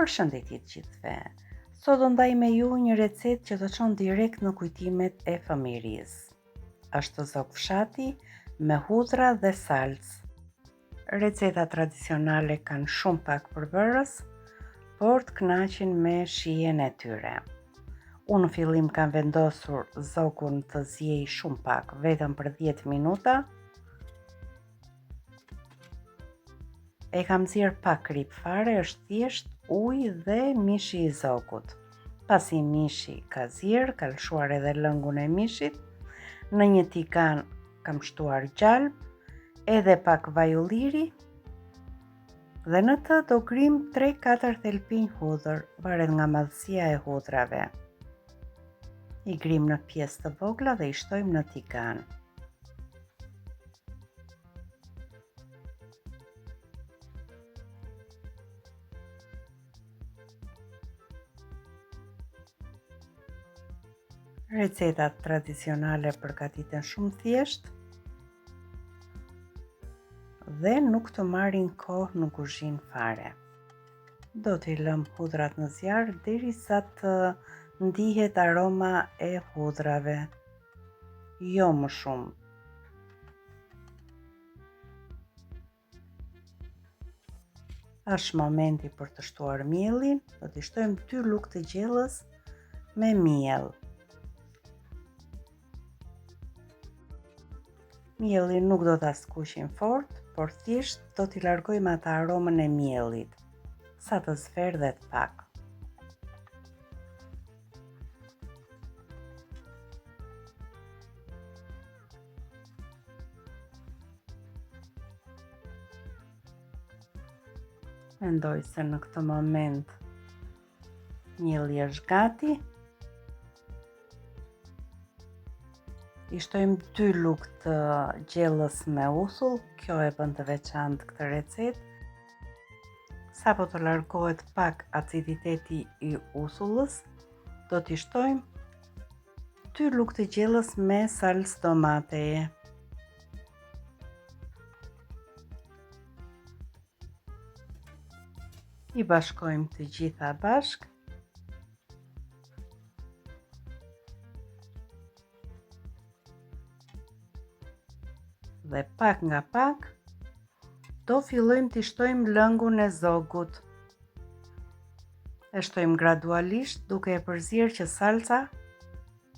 Përshëndetje të gjithëve. Sot do ndaj me ju një recetë që të çon direkt në kujtimet e fëmijërisë. Është zog fshati me hudhra dhe salcë. Receta tradicionale kanë shumë pak përbërës, por të kënaqin me shijen e tyre. Unë në fillim kam vendosur zogun të ziej shumë pak, vetëm për 10 minuta. E kam zier pak krip fare, është thjesht ujë dhe mishi i zogut. Pasi mishi ka zier, ka lëshuar edhe lëngun e mishit. Në një tigan kam shtuar gjalp, edhe pak vaj ulliri, dhe në të do grim 3-4 thelpinj hudhër, varet nga madhësia e hudrave. I grim në pjesë të vogla dhe i shtojmë në tigan. Recetat tradicionale përgatiten shumë thjesht dhe nuk të marrin kohë në kuzhinë fare. Do t'i lëm hudrat në zjarr derisa të ndihet aroma e hudrave, jo më shumë. Është momenti për të shtuar miellin, do t'i shtojmë 2 lugë të gjellës me miell. Mielli nuk do ta skuqim fort, por thjesht do t'i largojmë atë aromën e miellit, sa të zverdhet pak. Mendoj se në këtë moment mielli është gati. I shtojmë 2 lugë të gjellës me uthull, kjo e bën të veçantë këtë recetë. Sapo të largohet pak aciditeti i uthullës, do t'i shtojmë 2 lugë të gjellës me salcë domateje. I bashkojmë të gjitha bashk. Dhe pak nga pak do fillojmë t'i shtojmë lëngun e zogut. E shtojmë gradualisht duke e përzier që salca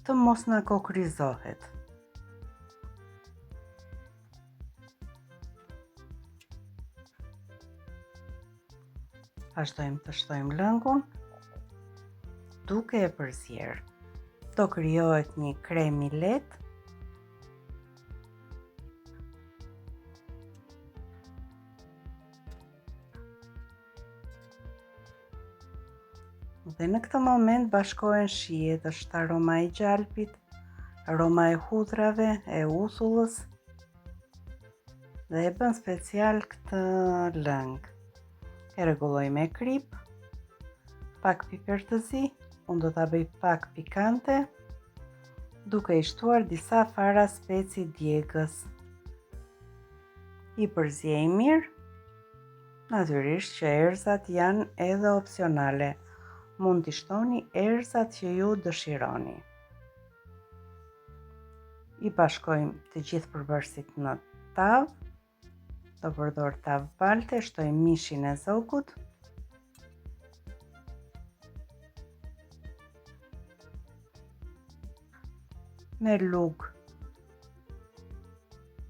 të mos na kokrizohet. Vazhdojmë të shtojmë lëngun duke e përzier. Do krijohet një krem i lehtë. Dhe në këtë moment bashkohen shijet, është aroma e gjalpit, aroma e hudrave, e uthullës, dhe e bën special këtë lëng. E rregulloj me krip, pak piper të zi, unë do ta bëj pak pikante, duke i shtuar disa fara speci djegës. I përziej mirë, natyrisht që erëzat janë edhe opsionale. Mund t'i shtoni erëzat që ju dëshironi. I bashkojmë të gjithë përbërësit në tavë. Do përdor tavë balte, shtojmë mishin e zogut. Me lugë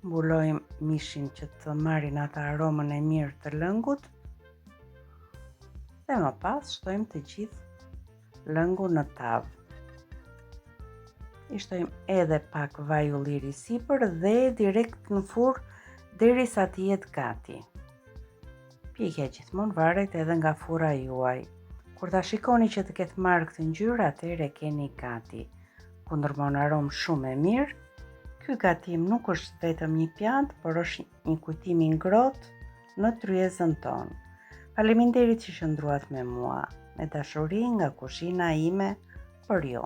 mbulojmë mishin që të marrin atë aromën e mirë të lëngut. Dhe më pas shtojmë të gjithë lëngun në tavë. I shtojmë edhe pak vaj ulliri sipër dhe direkt në furrë derisa të jetë gati. Pjekja gjithmonë varet edhe nga furra juaj. Kur ta shikoni që të ketë marrë këtë ngjyrë, atëherë keni gati. Ku ndërmon aromë shumë e mirë. Ky gatim nuk është vetëm një pjatë, por është një kujtim i ngrohtë në tryezën tonë. Faleminderit që qëndruat me mua, me dashuri nga kuzhina ime për ju.